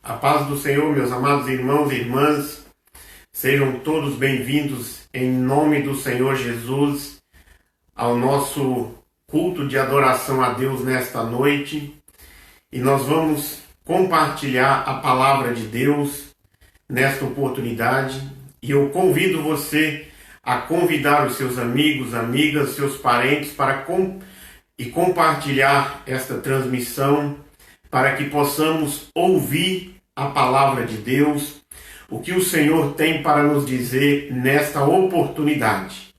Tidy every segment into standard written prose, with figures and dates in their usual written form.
A paz do Senhor, meus amados irmãos e irmãs, sejam todos bem-vindos em nome do Senhor Jesus ao nosso culto de adoração a Deus nesta noite. E nós vamos compartilhar a palavra de Deus nesta oportunidade. E eu convido você a convidar os seus amigos, amigas, seus parentes para compartilhar esta transmissão, para que possamos ouvir a palavra de Deus, o que o Senhor tem para nos dizer nesta oportunidade.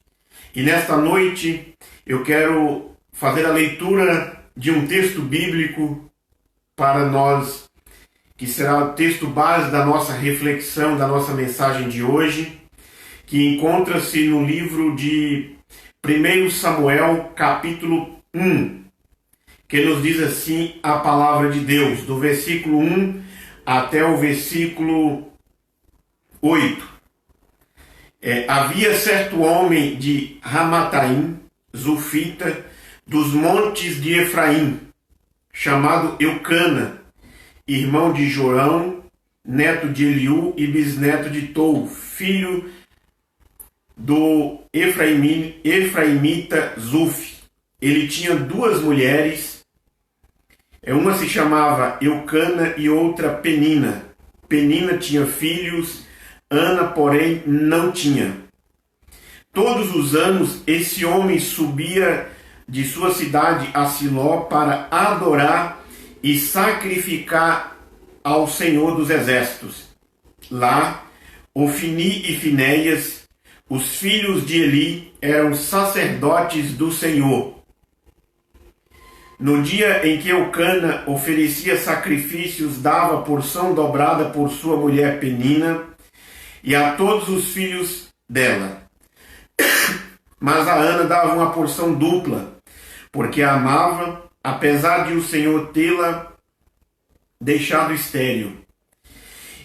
E nesta noite eu quero fazer a leitura de um texto bíblico para nós, que será o texto base da nossa reflexão, da nossa mensagem de hoje, que encontra-se no livro de 1 Samuel, capítulo 1, que nos diz assim a palavra de Deus, do versículo 1 até o versículo 8. Havia certo homem de Ramataim, Zufita, dos montes de Efraim, chamado Eucana, irmão de Jorão, neto de Eliú e bisneto de Tou, filho do Efraimita Zuf. Ele tinha duas mulheres, uma se chamava Eucana e outra Penina. Penina tinha filhos, Ana, porém, não tinha. Todos os anos, esse homem subia de sua cidade a Siló para adorar e sacrificar ao Senhor dos Exércitos. Lá, Ofni e Finéias, os filhos de Eli, eram sacerdotes do Senhor. No dia em que Eucana oferecia sacrifícios, dava porção dobrada por sua mulher Penina e a todos os filhos dela. Mas a Ana dava uma porção dupla, porque a amava, apesar de o Senhor tê-la deixado estéril.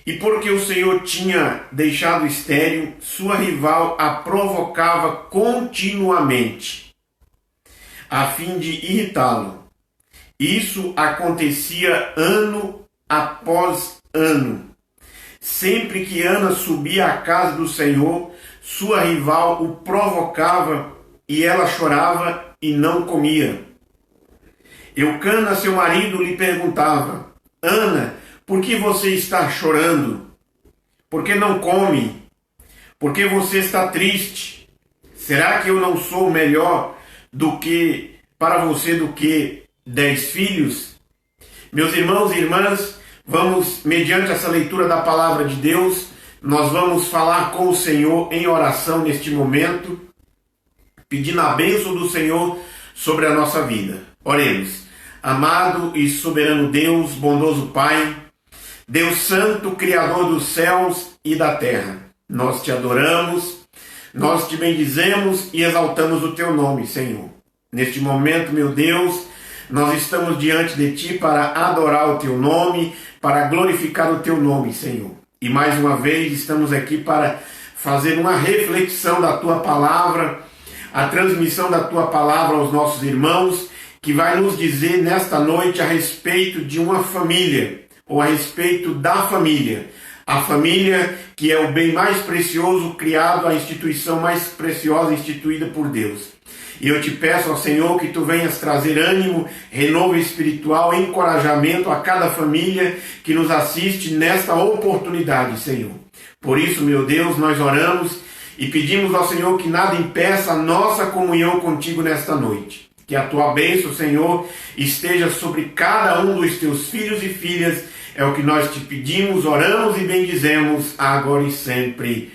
E porque o Senhor tinha deixado estéril, sua rival a provocava continuamente, a fim de irritá-lo. Isso acontecia ano após ano. Sempre que Ana subia à casa do Senhor, sua rival o provocava e ela chorava e não comia. Eucana, seu marido, lhe perguntava: Ana, por que você está chorando? Por que não come? Por que você está triste? Será que eu não sou melhor para você do que 10 filhos? Meus irmãos e irmãs, vamos, mediante essa leitura da palavra de Deus, nós vamos falar com o Senhor em oração neste momento, pedindo a bênção do Senhor sobre a nossa vida. Oremos. Amado e soberano Deus, bondoso Pai, Deus Santo, Criador dos céus e da terra, nós te adoramos, nós te bendizemos e exaltamos o teu nome, Senhor. Neste momento, meu Deus, nós estamos diante de ti para adorar o teu nome, para glorificar o teu nome, Senhor. E mais uma vez estamos aqui para fazer uma reflexão da tua palavra, a transmissão da tua palavra aos nossos irmãos, que vai nos dizer nesta noite a respeito de uma família, ou a respeito da família. A família que é o bem mais precioso criado, a instituição mais preciosa instituída por Deus. E eu te peço ao Senhor que tu venhas trazer ânimo, renovo espiritual, encorajamento a cada família que nos assiste nesta oportunidade, Senhor. Por isso, meu Deus, nós oramos e pedimos ao Senhor que nada impeça a nossa comunhão contigo nesta noite. Que a tua bênção, Senhor, esteja sobre cada um dos teus filhos e filhas. É o que nós te pedimos, oramos e bendizemos agora e sempre.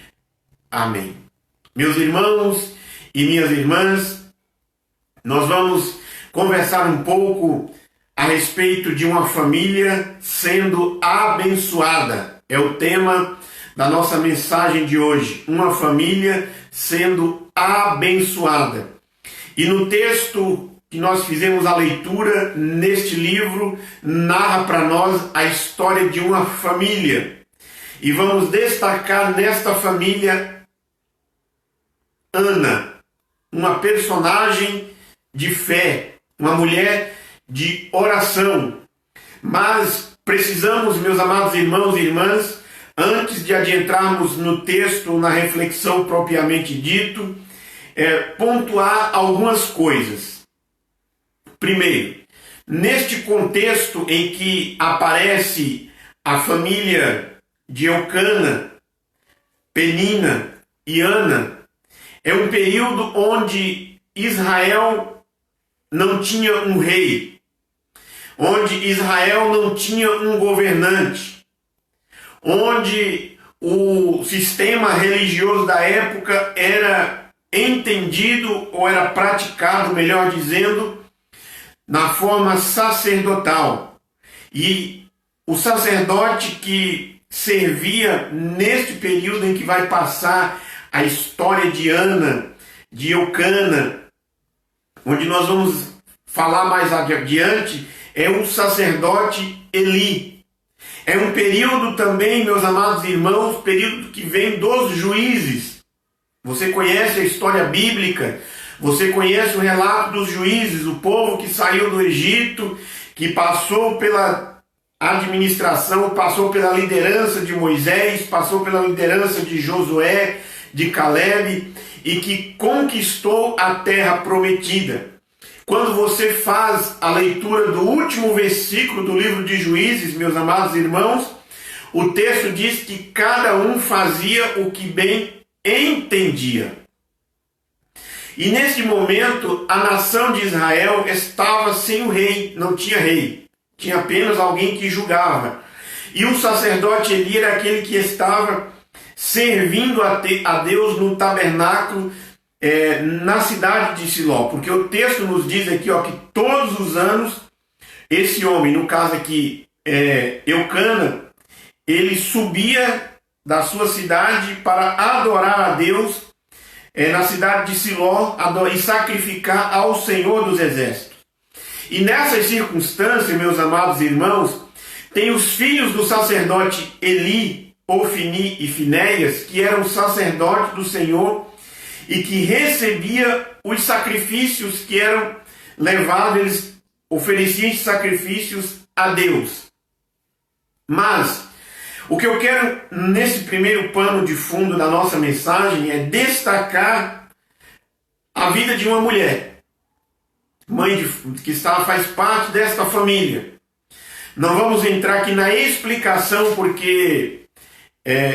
Amém. Meus irmãos e minhas irmãs, nós vamos conversar um pouco a respeito de uma família sendo abençoada. É o tema da nossa mensagem de hoje. Uma família sendo abençoada. E no texto que nós fizemos a leitura, neste livro, narra para nós a história de uma família. E vamos destacar nesta família Ana, uma personagem de fé, uma mulher de oração. Mas precisamos, meus amados irmãos e irmãs, antes de adentrarmos no texto, na reflexão propriamente dito, pontuar algumas coisas. Primeiro, neste contexto em que aparece a família de Eucana, Penina e Ana, é um período onde Israel não tinha um rei, onde Israel não tinha um governante, onde o sistema religioso da época era entendido ou era praticado, melhor dizendo, na forma sacerdotal. E o sacerdote que servia neste período em que vai passar a história de Ana, de Eucana, onde nós vamos falar mais adiante, é o sacerdote Eli. É um período também, meus amados irmãos, período que vem dos juízes. Você conhece a história bíblica, você conhece o relato dos juízes, o povo que saiu do Egito, que passou pela administração, passou pela liderança de Moisés, passou pela liderança de Josué, de Caleb, e que conquistou a terra prometida. Quando você faz a leitura do último versículo do livro de Juízes, meus amados irmãos, o texto diz que cada um fazia o que bem entendia. E nesse momento, a nação de Israel estava sem o rei, não tinha rei, tinha apenas alguém que julgava. E o sacerdote Eli era aquele que estava servindo a Deus no tabernáculo, na cidade de Siló, porque o texto nos diz aqui que todos os anos, esse homem, no caso aqui, Eucana, ele subia da sua cidade para adorar a Deus na cidade de Siló e sacrificar ao Senhor dos Exércitos. E nessas circunstâncias, meus amados irmãos, tem os filhos do sacerdote Eli, Ofni e Finéias, que eram sacerdotes do Senhor e que recebia os sacrifícios que eram levados, eles ofereciam sacrifícios a Deus. Mas o que eu quero nesse primeiro pano de fundo da nossa mensagem é destacar a vida de uma mulher, que faz parte desta família. Não vamos entrar aqui na explicação porque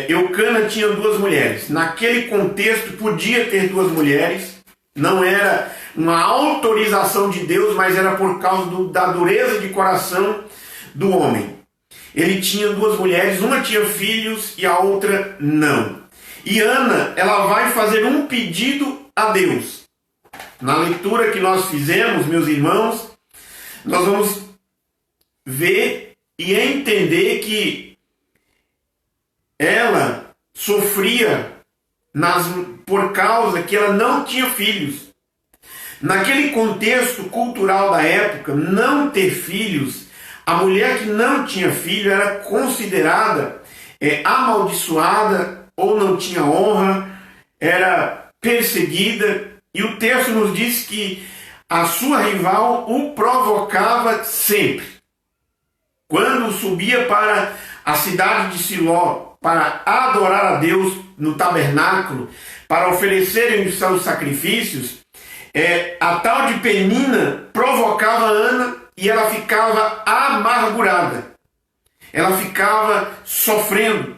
Eucana tinha duas mulheres. Naquele contexto podia ter duas mulheres, não era uma autorização de Deus, mas era por causa da dureza de coração do homem. Ele tinha duas mulheres, uma tinha filhos e a outra não. E Ana, ela vai fazer um pedido a Deus. Na leitura que nós fizemos, meus irmãos, nós vamos ver e entender que ela sofria por causa que ela não tinha filhos. Naquele contexto cultural da época, não ter filhos, a mulher que não tinha filho era considerada amaldiçoada ou não tinha honra, era perseguida. E o texto nos diz que a sua rival o provocava sempre. Quando subia para a cidade de Siló, para adorar a Deus no tabernáculo, para oferecerem os seus sacrifícios, a tal de Penina provocava Ana e ela ficava amargurada. Ela ficava sofrendo.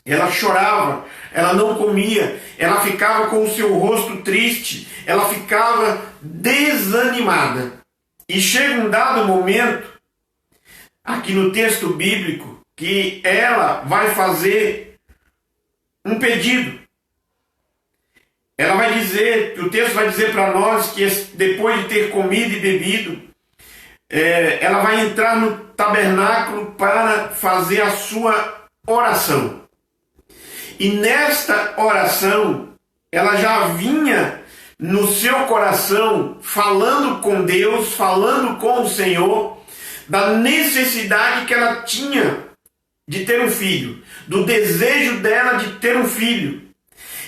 Ela chorava, ela não comia, ela ficava com o seu rosto triste, ela ficava desanimada. E chega um dado momento, aqui no texto bíblico, que ela vai fazer um pedido. Ela vai dizer, o texto vai dizer para nós que depois de ter comido e bebido, ela vai entrar no tabernáculo para fazer a sua oração. E nesta oração, ela já vinha no seu coração falando com Deus, falando com o Senhor, da necessidade que ela tinha de ter um filho, do desejo dela de ter um filho.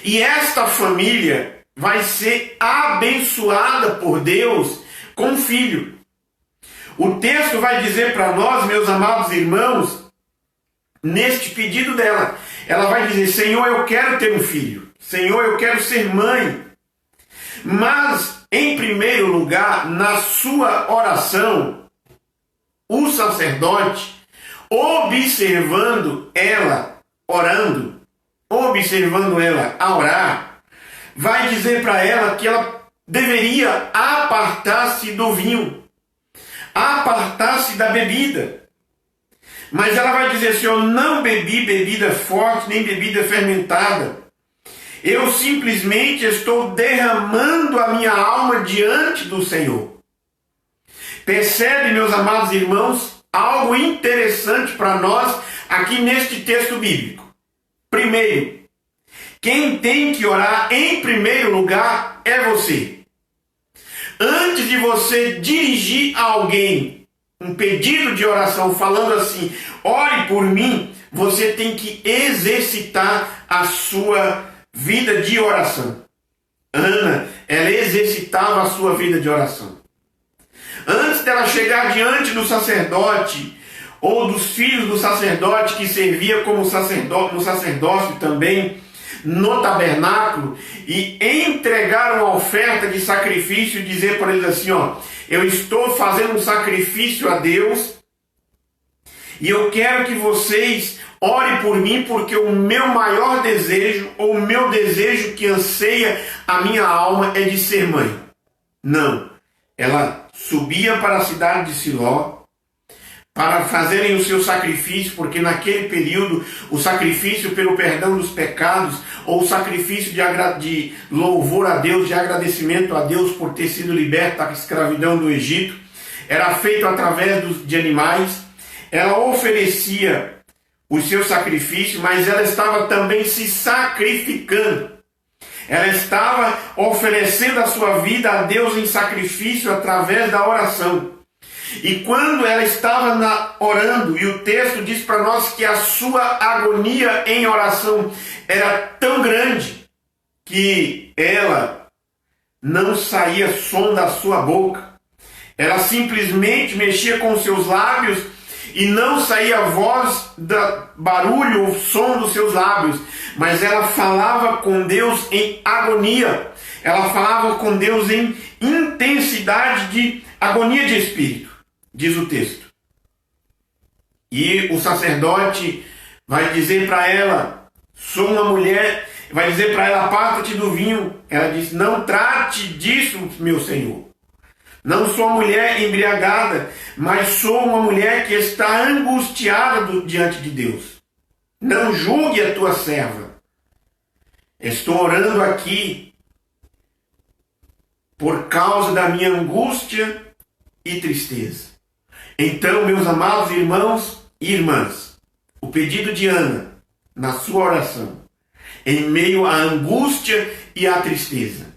E esta família vai ser abençoada por Deus com um filho. O texto vai dizer para nós, meus amados irmãos, neste pedido dela, ela vai dizer: Senhor, eu quero ter um filho. Senhor, eu quero ser mãe. Mas, em primeiro lugar, na sua oração, o sacerdote, observando ela orando, observando ela a orar, vai dizer para ela que ela deveria apartar-se do vinho, apartar-se da bebida. Mas ela vai dizer: Senhor, não bebi bebida forte, nem bebida fermentada. Eu simplesmente estou derramando a minha alma diante do Senhor. Percebe, meus amados irmãos, algo interessante para nós aqui neste texto bíblico. Primeiro, quem tem que orar em primeiro lugar é você. Antes de você dirigir a alguém um pedido de oração falando assim: ore por mim, você tem que exercitar a sua vida de oração. Ana, ela exercitava a sua vida de oração. Antes dela chegar diante do sacerdote, ou dos filhos do sacerdote que servia como sacerdote, no sacerdócio também, no tabernáculo, e entregar uma oferta de sacrifício e dizer para eles assim: ó, eu estou fazendo um sacrifício a Deus, e eu quero que vocês orem por mim, porque o meu maior desejo, ou o meu desejo que anseia a minha alma é de ser mãe. Não. Ela subia para a cidade de Siló para fazerem o seu sacrifício, porque naquele período o sacrifício pelo perdão dos pecados, ou o sacrifício de louvor a Deus, de agradecimento a Deus por ter sido liberto da escravidão do Egito, era feito através de animais. Ela oferecia os seus sacrifícios, mas ela estava também se sacrificando. Ela estava oferecendo a sua vida a Deus em sacrifício através da oração. E quando ela estava orando, e o texto diz para nós que a sua agonia em oração era tão grande que ela não saía som da sua boca. Ela simplesmente mexia com seus lábios e não saía voz, barulho ou som dos seus lábios, mas ela falava com Deus em agonia. Ela falava com Deus em intensidade de agonia de espírito, diz o texto. E o sacerdote vai dizer para ela: sou uma mulher, vai dizer para ela: aparta-te do vinho. Ela diz: não trate disso, meu Senhor. Não sou uma mulher embriagada, mas sou uma mulher que está angustiada diante de Deus. Não julgue a tua serva. Estou orando aqui por causa da minha angústia e tristeza. Então, meus amados irmãos e irmãs, o pedido de Ana, na sua oração, em meio à angústia e à tristeza.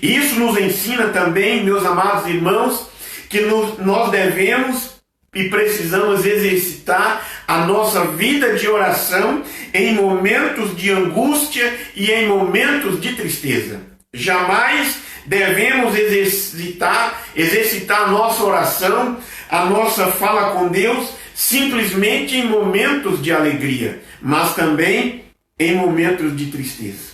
Isso nos ensina também, meus amados irmãos, que nós devemos e precisamos exercitar a nossa vida de oração em momentos de angústia e em momentos de tristeza. Jamais devemos exercitar a nossa oração, a nossa fala com Deus, simplesmente em momentos de alegria, mas também em momentos de tristeza.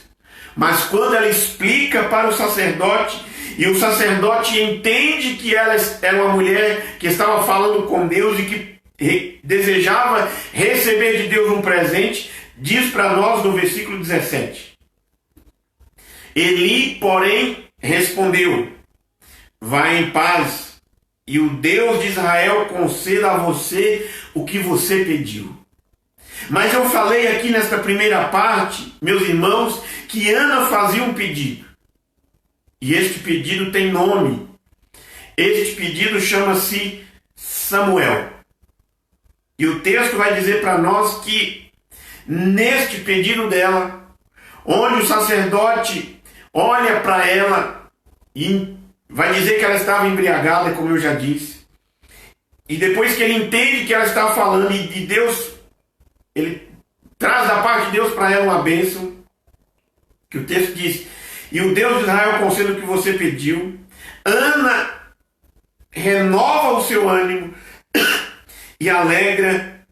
Mas quando ela explica para o sacerdote, e o sacerdote entende que ela era uma mulher que estava falando com Deus e que desejava receber de Deus um presente, diz para nós no versículo 17. Eli, porém, respondeu: vai em paz, e o Deus de Israel conceda a você o que você pediu. Mas eu falei aqui nesta primeira parte, meus irmãos, que Ana fazia um pedido. E este pedido tem nome. Este pedido chama-se Samuel. E o texto vai dizer para nós que neste pedido dela, onde o sacerdote olha para ela e vai dizer que ela estava embriagada, como eu já disse. E depois que ele entende que ela está falando e de Deus, ele traz da parte de Deus para ela uma bênção, que o texto diz: e o Deus de Israel conceda o que você pediu. Ana renova o seu ânimo e alegra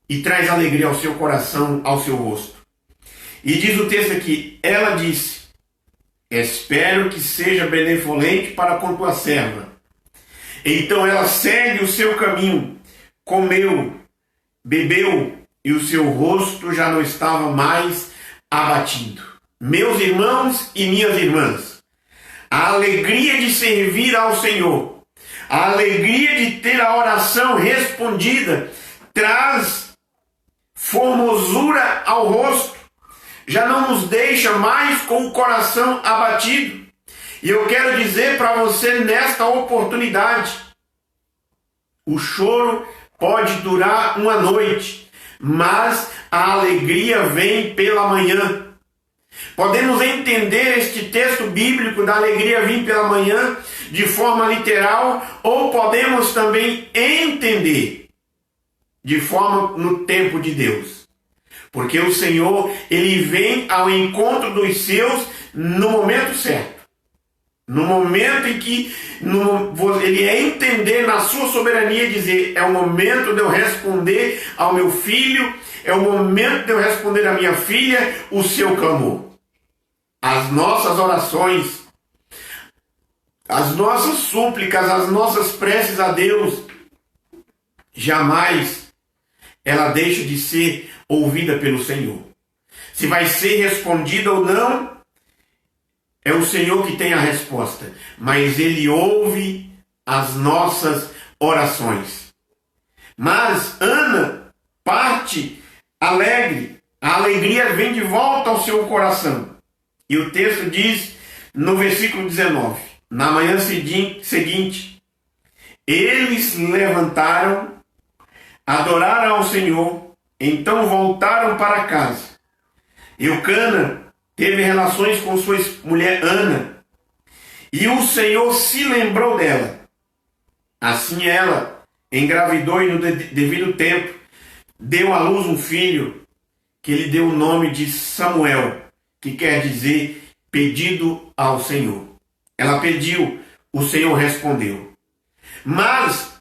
e traz alegria ao seu coração, ao seu rosto. E diz o texto aqui, ela disse, espero que seja benevolente para com tua serva. Então ela segue o seu caminho, comeu, bebeu, e o seu rosto já não estava mais abatido. Meus irmãos e minhas irmãs, a alegria de servir ao Senhor, a alegria de ter a oração respondida, traz formosura ao rosto, já não nos deixa mais com o coração abatido. E eu quero dizer para você nesta oportunidade, o choro pode durar uma noite, mas a alegria vem pela manhã. Podemos entender este texto bíblico da alegria vir pela manhã de forma literal, ou podemos também entender de forma no tempo de Deus. Porque o Senhor, Ele vem ao encontro dos seus no momento certo. No momento em que Ele é entender na sua soberania e dizer, é o momento de eu responder ao meu filho, é o momento de eu responder à minha filha o seu clamor. As nossas orações, as nossas súplicas, as nossas preces a Deus, jamais ela deixa de ser ouvida pelo Senhor. Se vai ser respondida ou não, é o Senhor que tem a resposta, mas Ele ouve as nossas orações. Mas Ana parte alegre, a alegria vem de volta ao seu coração. E o texto diz no versículo 19, na manhã seguinte, eles levantaram, adoraram ao Senhor, então voltaram para casa. Eucana teve relações com sua mulher Ana, e o Senhor se lembrou dela. Assim ela engravidou e no devido tempo deu à luz um filho, que lhe deu o nome de Samuel, que quer dizer pedido ao Senhor. Ela pediu, o Senhor respondeu. Mas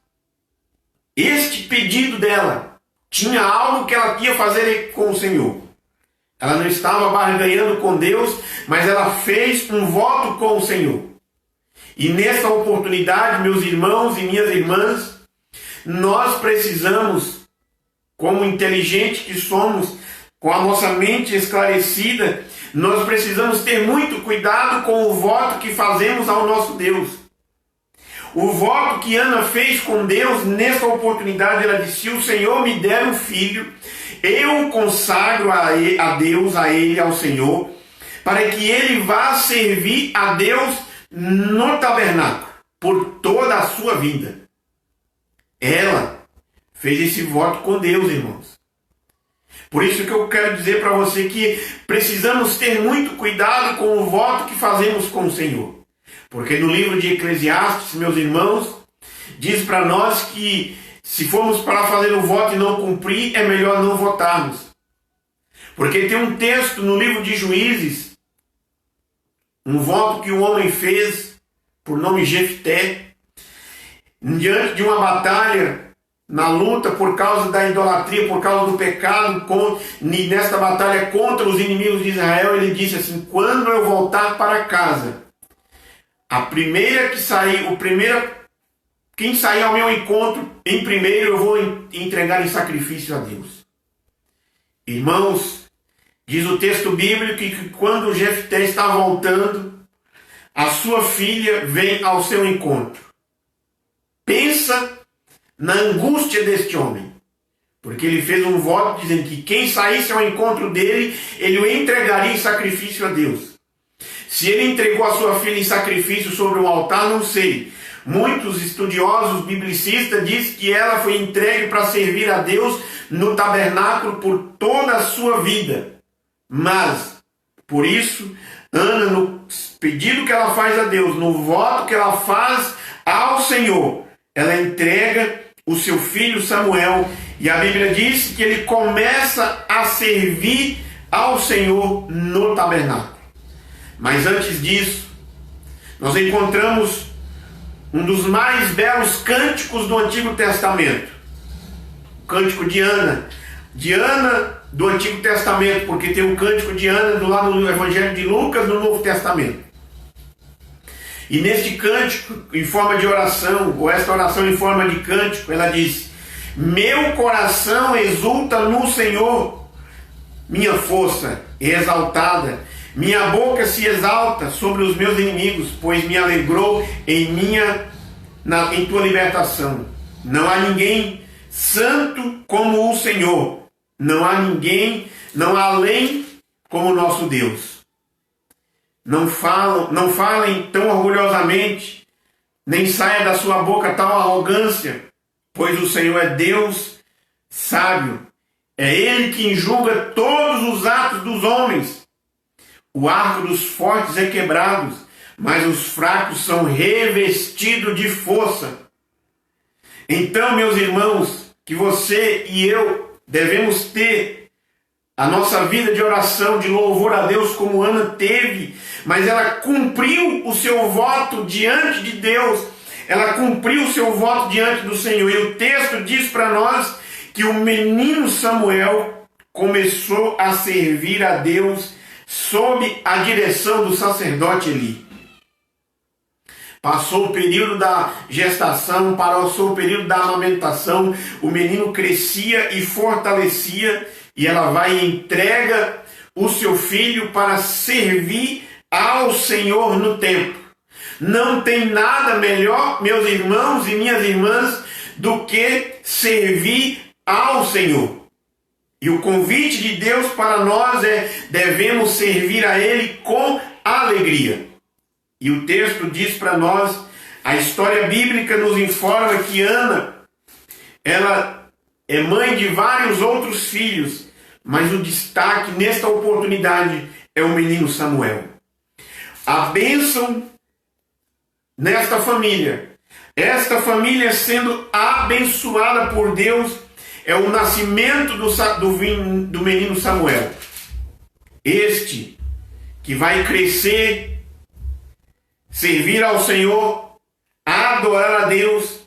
este pedido dela tinha algo que ela ia fazer com o Senhor. Ela não estava barganhando com Deus, mas ela fez um voto com o Senhor. E nessa oportunidade, meus irmãos e minhas irmãs, nós precisamos, como inteligentes que somos, com a nossa mente esclarecida, nós precisamos ter muito cuidado com o voto que fazemos ao nosso Deus. O voto que Ana fez com Deus, nessa oportunidade, ela disse, se o Senhor me der um filho, eu consagro a Deus, a Ele, ao Senhor, para que Ele vá servir a Deus no tabernáculo, por toda a sua vida. Ela fez esse voto com Deus, irmãos. Por isso que eu quero dizer para você que precisamos ter muito cuidado com o voto que fazemos com o Senhor. Porque no livro de Eclesiastes, meus irmãos, diz para nós que se formos para fazer o voto e não cumprir, é melhor não votarmos. Porque tem um texto no livro de Juízes, um voto que o homem fez, por nome Jefté, diante de uma batalha, na luta por causa da idolatria, por causa do pecado, nesta batalha contra os inimigos de Israel, ele disse assim, quando eu voltar para casa, a primeira que sair, quem sair ao meu encontro, em primeiro eu vou entregar em sacrifício a Deus. Irmãos, diz o texto bíblico que quando Jefté está voltando, a sua filha vem ao seu encontro. Pensa na angústia deste homem, porque ele fez um voto dizendo que quem saísse ao encontro dele, ele o entregaria em sacrifício a Deus. Se ele entregou a sua filha em sacrifício sobre um altar, não sei. Muitos estudiosos biblicistas dizem que ela foi entregue para servir a Deus no tabernáculo por toda a sua vida. Mas, por isso, Ana, no pedido que ela faz a Deus, no voto que ela faz ao Senhor, ela entrega o seu filho Samuel, e a Bíblia diz que ele começa a servir ao Senhor no tabernáculo. Mas antes disso, nós encontramos um dos mais belos cânticos do Antigo Testamento. O cântico de Ana. De Ana do Antigo Testamento, porque tem o cântico de Ana do lado do Evangelho de Lucas no Novo Testamento. E neste cântico, em forma de oração, ou esta oração em forma de cântico, ela diz: meu coração exulta no Senhor, minha força é exaltada, minha boca se exalta sobre os meus inimigos, pois me alegrou em tua libertação. Não há ninguém santo como o Senhor, não há além como o nosso Deus. Não falem tão orgulhosamente, nem saia da sua boca tal arrogância, pois o Senhor é Deus sábio, é Ele quem julga todos os atos dos homens. O arco dos fortes é quebrado, mas os fracos são revestidos de força. Então, meus irmãos, que você e eu devemos ter a nossa vida de oração, de louvor a Deus, como Ana teve, mas ela cumpriu o seu voto diante de Deus, ela cumpriu o seu voto diante do Senhor. E o texto diz para nós que o menino Samuel começou a servir a Deus sob a direção do sacerdote Eli. Passou o período da gestação, passou o período da amamentação, o menino crescia e fortalecia, e ela vai e entrega o seu filho para servir ao Senhor no templo. Não tem nada melhor, meus irmãos e minhas irmãs, do que servir ao Senhor. E o convite de Deus para nós é: devemos servir a Ele com alegria. E o texto diz para nós, a história bíblica nos informa que Ana, ela é mãe de vários outros filhos, mas o destaque nesta oportunidade é o menino Samuel. A bênção nesta família, esta família sendo abençoada por Deus, é o nascimento do menino Samuel. Este que vai crescer, servir ao Senhor, adorar a Deus,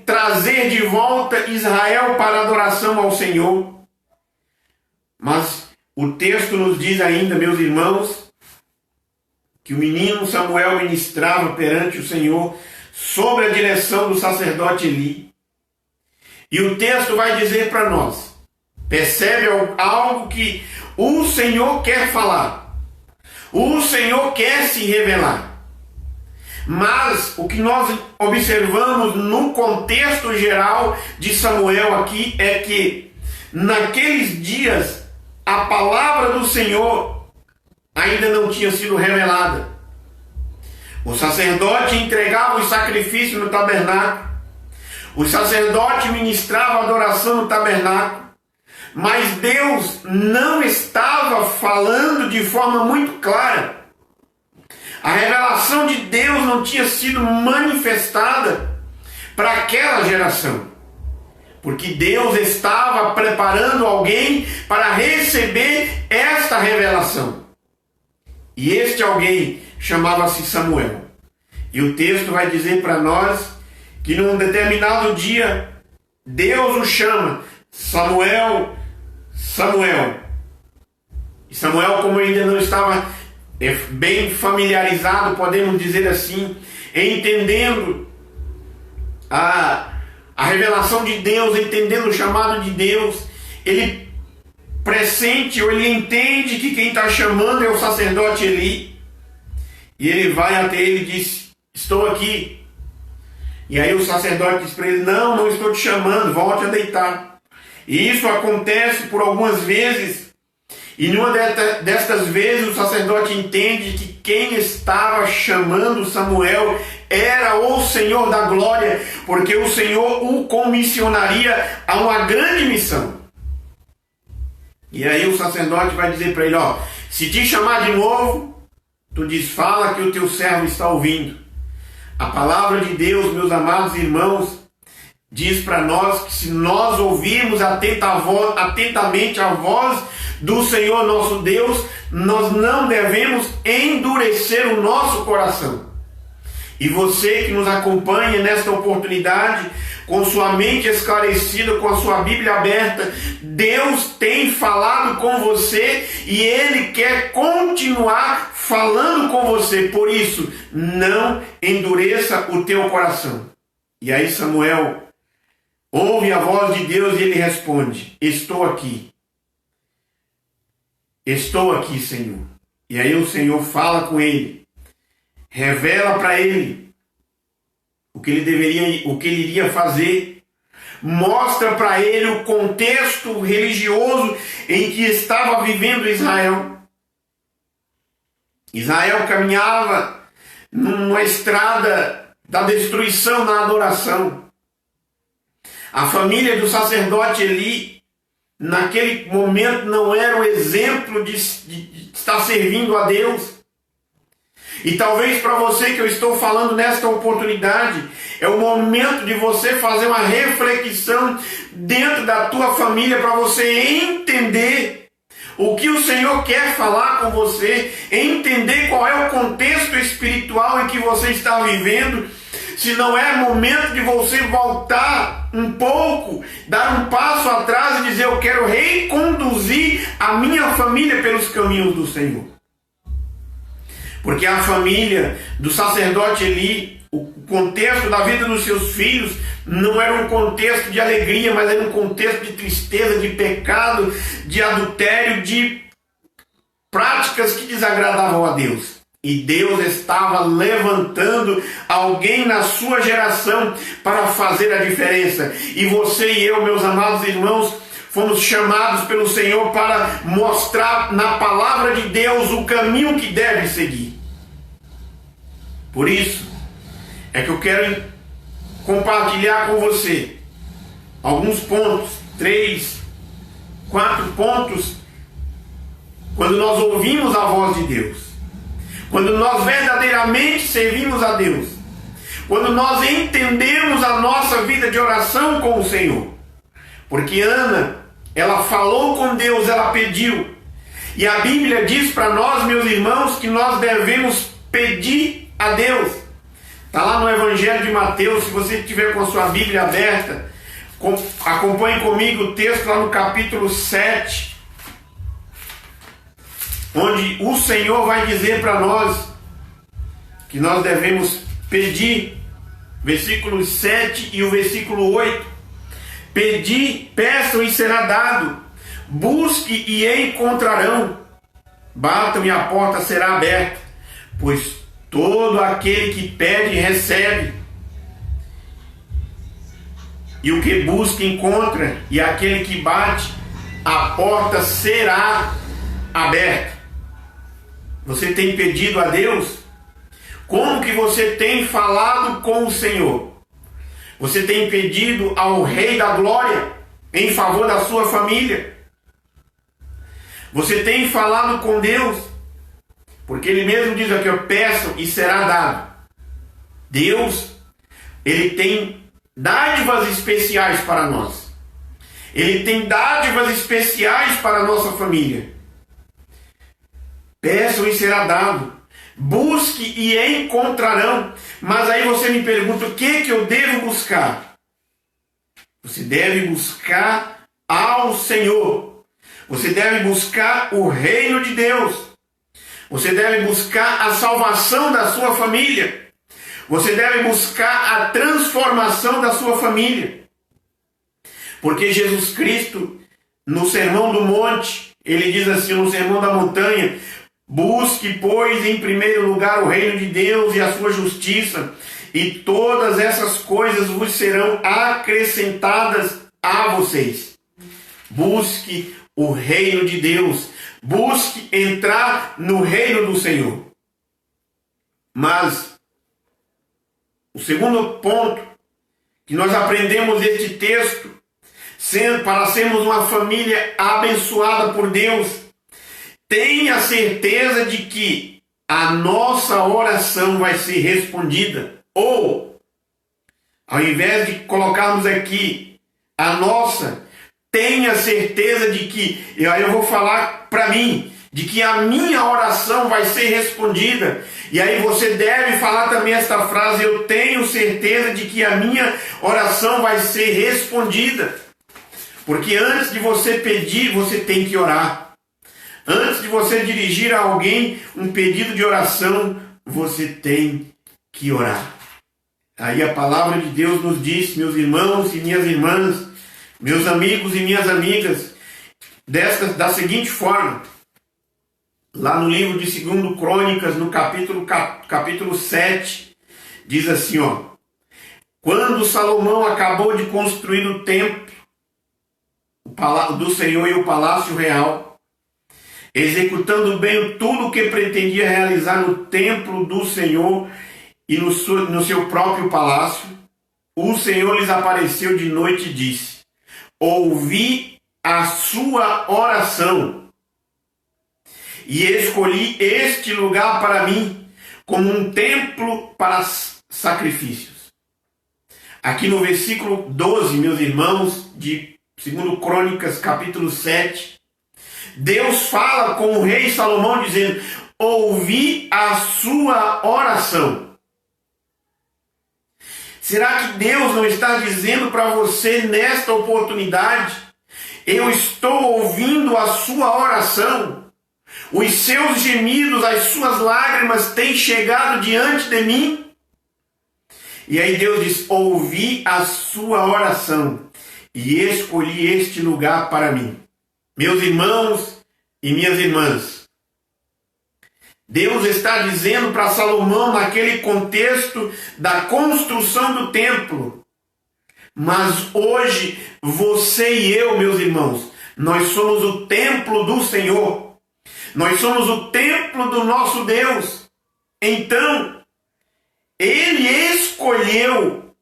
trazer de volta Israel para a adoração ao Senhor. Mas o texto nos diz ainda, meus irmãos, que o menino Samuel ministrava perante o Senhor sob a direção do sacerdote Eli. E o texto vai dizer para nós, percebe algo que o Senhor quer falar. O Senhor quer se revelar. Mas o que nós observamos no contexto geral de Samuel aqui é que naqueles dias a palavra do Senhor ainda não tinha sido revelada. O sacerdote entregava os sacrifícios no tabernáculo. O sacerdote ministrava a adoração no tabernáculo. Mas Deus não estava falando de forma muito clara. A revelação de Deus não tinha sido manifestada para aquela geração. Porque Deus estava preparando alguém para receber esta revelação. E este alguém chamava-se Samuel. E o texto vai dizer para nós que num determinado dia Deus o chama: Samuel, Samuel. E Samuel, como ainda não estava bem familiarizado, podemos dizer assim, entendendo a revelação de Deus, entendendo o chamado de Deus, ele pressente ou ele entende que quem está chamando é o sacerdote Eli. E ele vai até ele e diz: estou aqui. E aí o sacerdote diz para ele: não estou te chamando, volte a deitar. E isso acontece por algumas vezes, e numa destas vezes o sacerdote entende que quem estava chamando Samuel era o Senhor da glória, porque o Senhor o comissionaria a uma grande missão. E aí o sacerdote vai dizer para ele: se te chamar de novo, tu diz, fala que o teu servo está ouvindo. A palavra de Deus, meus amados irmãos, diz para nós que se nós ouvirmos atentamente a voz do Senhor nosso Deus, nós não devemos endurecer o nosso coração. E você que nos acompanha nesta oportunidade, com sua mente esclarecida, com a sua Bíblia aberta, Deus tem falado com você e Ele quer continuar falando com você. Por isso, não endureça o teu coração. E aí Samuel ouve a voz de Deus e ele responde: estou aqui. Estou aqui, Senhor. E aí o Senhor fala com ele, revela para ele o que ele iria fazer, mostra para ele o contexto religioso em que estava vivendo Israel. Israel caminhava numa estrada da destruição na adoração. A família do sacerdote Eli, naquele momento, não era o exemplo de estar servindo a Deus. E talvez para você que eu estou falando nesta oportunidade, é o momento de você fazer uma reflexão dentro da tua família para você entender o que o Senhor quer falar com você, entender qual é o contexto espiritual em que você está vivendo. Se não é momento de você voltar um pouco, dar um passo atrás e dizer: eu quero reconduzir a minha família pelos caminhos do Senhor. Porque a família do sacerdote Eli, o contexto da vida dos seus filhos, não era um contexto de alegria, mas era um contexto de tristeza, de pecado, de adultério, de práticas que desagradavam a Deus. E Deus estava levantando alguém na sua geração para fazer a diferença. E você e eu, meus amados irmãos, fomos chamados pelo Senhor para mostrar na palavra de Deus o caminho que deve seguir. Por isso é que eu quero compartilhar com você alguns pontos, 3, 4 pontos, quando nós ouvimos a voz de Deus, quando nós verdadeiramente servimos a Deus, quando nós entendemos a nossa vida de oração com o Senhor. Porque Ana, ela falou com Deus, ela pediu. E a Bíblia diz para nós, meus irmãos, que nós devemos pedir a Deus. Está lá no Evangelho de Mateus. Se você tiver com a sua Bíblia aberta, acompanhe comigo o texto lá no capítulo 7, onde o Senhor vai dizer para nós que nós devemos pedir, versículo 7 e o versículo 8. Pedi, peçam e será dado, busque e encontrarão, batam e a porta será aberta, pois todo aquele que pede recebe, e o que busca encontra, e aquele que bate, a porta será aberta. Você tem pedido a Deus? Como que você tem falado com o Senhor? Você tem pedido ao Rei da Glória em favor da sua família? Você tem falado com Deus? Porque Ele mesmo diz aqui: peçam e será dado. Deus, Ele tem dádivas especiais para nós. Ele tem dádivas especiais para a nossa família. Peçam e será dado. Busque e encontrarão. Mas aí você me pergunta: o que eu devo buscar? Você deve buscar ao Senhor. Você deve buscar o reino de Deus. Você deve buscar a salvação da sua família. Você deve buscar a transformação da sua família. Porque Jesus Cristo, no Sermão do Monte, Ele diz assim, no Sermão da Montanha: busque, pois, em primeiro lugar o reino de Deus e a sua justiça, e todas essas coisas vos serão acrescentadas a vocês. Busque o reino de Deus. Busque entrar no reino do Senhor. Mas o segundo ponto que nós aprendemos deste texto, para sermos uma família abençoada por Deus, tenha certeza de que a nossa oração vai ser respondida. Ou, ao invés de colocarmos aqui a nossa, tenha certeza de que, aí eu vou falar para mim, de que a minha oração vai ser respondida. E aí você deve falar também esta frase: eu tenho certeza de que a minha oração vai ser respondida. Porque antes de você pedir, você tem que orar. Antes de você dirigir a alguém um pedido de oração, você tem que orar. Aí a palavra de Deus nos diz, meus irmãos e minhas irmãs, meus amigos e minhas amigas, da seguinte forma: lá no livro de 2 Crônicas, no capítulo 7, diz assim, quando Salomão acabou de construir o templo do Senhor e o palácio real, executando bem tudo o que pretendia realizar no templo do Senhor e no seu próprio palácio, o Senhor lhes apareceu de noite e disse: ouvi a sua oração e escolhi este lugar para mim como um templo para sacrifícios. Aqui no versículo 12, meus irmãos, de 2 Crônicas, capítulo 7, Deus fala com o rei Salomão dizendo: ouvi a sua oração. Será que Deus não está dizendo para você nesta oportunidade: eu estou ouvindo a sua oração, os seus gemidos, as suas lágrimas têm chegado diante de mim? E aí Deus diz: ouvi a sua oração e escolhi este lugar para mim. Meus irmãos e minhas irmãs, Deus está dizendo para Salomão, naquele contexto da construção do templo: mas hoje você e eu, meus irmãos, nós somos o templo do Senhor, nós somos o templo do nosso Deus. Então, Ele escolheu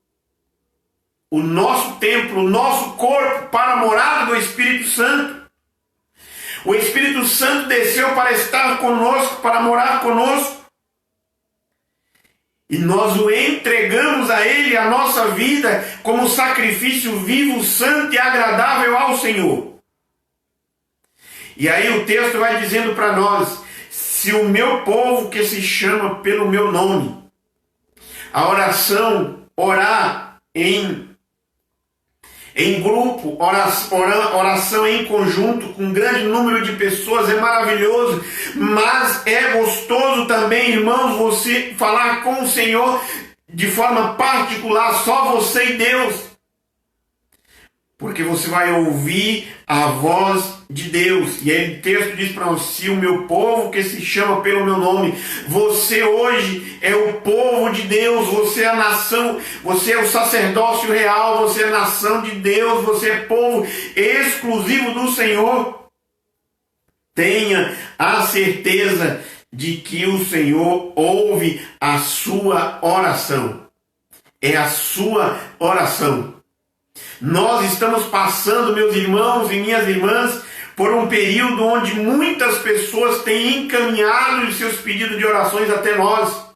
o nosso templo, o nosso corpo, para a morada do Espírito Santo. O Espírito Santo desceu para estar conosco, para morar conosco. E nós o entregamos a Ele, a nossa vida, como sacrifício vivo, santo e agradável ao Senhor. E aí o texto vai dizendo para nós: se o meu povo, que se chama pelo meu nome, a oração, orar em grupo, oração em conjunto, com um grande número de pessoas, é maravilhoso, mas é gostoso também, irmãos, você falar com o Senhor de forma particular, só você e Deus, porque você vai ouvir a voz de Deus. E aí o texto diz para nós: se o meu povo, que se chama pelo meu nome, você hoje é o povo de Deus, você é a nação, você é o sacerdócio real, você é a nação de Deus, você é povo exclusivo do Senhor. Tenha a certeza de que o Senhor ouve a sua oração. É a sua oração. Nós estamos passando, meus irmãos e minhas irmãs, por um período onde muitas pessoas têm encaminhado os seus pedidos de orações até nós,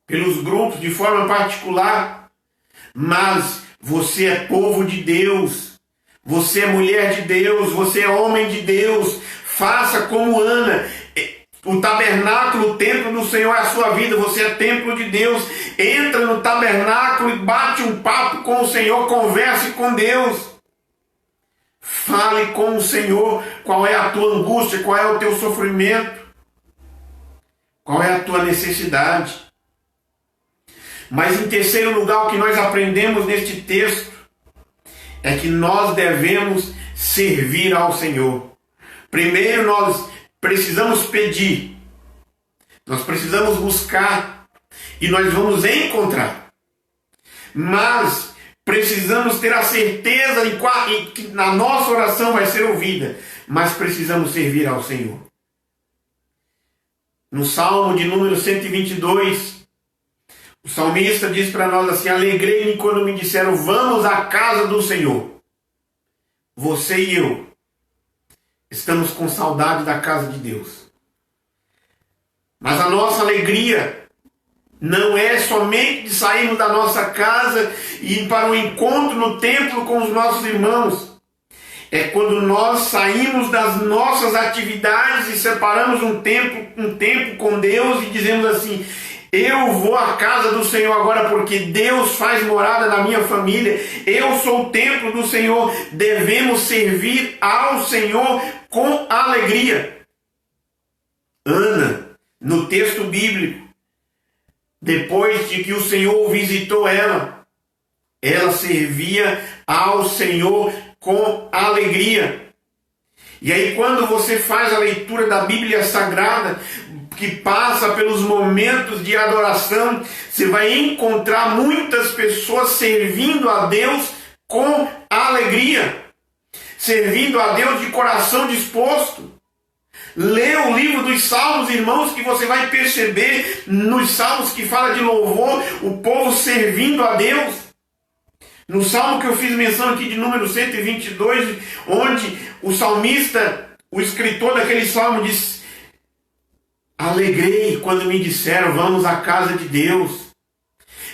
pelos grupos, de forma particular. Mas você é povo de Deus, você é mulher de Deus, você é homem de Deus. Faça como Ana. O tabernáculo, o templo do Senhor é a sua vida, você é templo de Deus. Entra no tabernáculo e bate um papo com o Senhor, converse com Deus. Fale com o Senhor qual é a tua angústia, qual é o teu sofrimento, qual é a tua necessidade. Mas em terceiro lugar, o que nós aprendemos neste texto é que nós devemos servir ao Senhor. Primeiro nós precisamos pedir, nós precisamos buscar e nós vamos encontrar. Mas precisamos ter a certeza em que a nossa oração vai ser ouvida, mas precisamos servir ao Senhor. No Salmo de número 122, o salmista diz para nós assim: alegrei-me quando me disseram, vamos à casa do Senhor. Você e eu estamos com saudade da casa de Deus. Mas a nossa alegria não é somente de sairmos da nossa casa e ir para um encontro no templo com os nossos irmãos. é quando nós saímos das nossas atividades e separamos um tempo com Deus e dizemos assim: eu vou à casa do Senhor agora porque Deus faz morada na minha família, eu sou o templo do Senhor, devemos servir ao Senhor com alegria. Ana, no texto bíblico, depois de que o Senhor visitou ela servia ao Senhor com alegria. E aí, quando você faz a leitura da Bíblia Sagrada, que passa pelos momentos de adoração, você vai encontrar muitas pessoas servindo a Deus com alegria, servindo a Deus de coração disposto. Lê o livro dos Salmos, irmãos, que você vai perceber nos Salmos que fala de louvor, o povo servindo a Deus. No Salmo que eu fiz menção aqui de número 122, onde o salmista, o escritor daquele Salmo diz: alegrei quando me disseram, vamos à casa de Deus.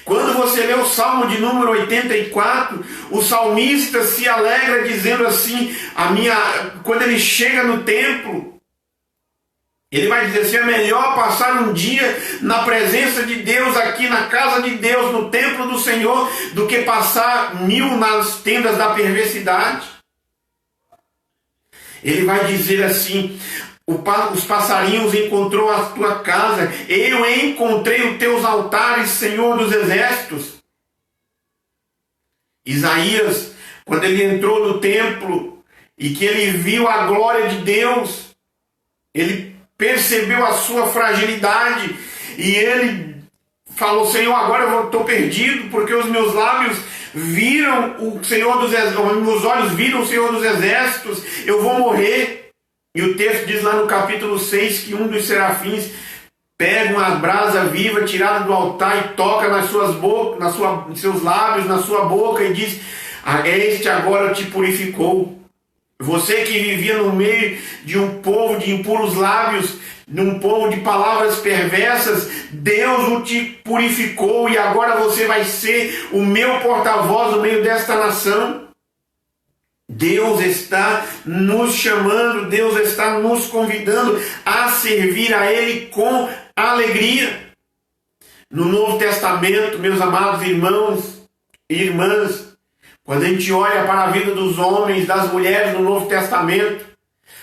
Quando você lê o Salmo de número 84, o salmista se alegra dizendo assim, quando ele chega no templo, ele vai dizer assim: é melhor passar um dia na presença de Deus, aqui na casa de Deus, no templo do Senhor, do que passar 1000 nas tendas da perversidade. Ele vai dizer assim: os passarinhos encontrou a tua casa, eu encontrei os teus altares, Senhor dos exércitos. Isaías, quando ele entrou no templo e que ele viu a glória de Deus, ele percebeu a sua fragilidade e ele falou: Senhor, agora eu estou perdido, porque os meus lábios viram o Senhor dos exércitos, meus olhos viram o Senhor dos exércitos, eu vou morrer. E o texto diz lá no capítulo 6 que um dos serafins pega uma brasa viva tirada do altar e toca nos seus lábios, na sua boca, e diz: este agora te purificou. Você que vivia no meio de um povo de impuros lábios, de um povo de palavras perversas, Deus o te purificou e agora você vai ser o meu porta-voz no meio desta nação. Deus está nos chamando, Deus está nos convidando a servir a Ele com alegria. No Novo Testamento, meus amados irmãos e irmãs, quando a gente olha para a vida dos homens, das mulheres no Novo Testamento,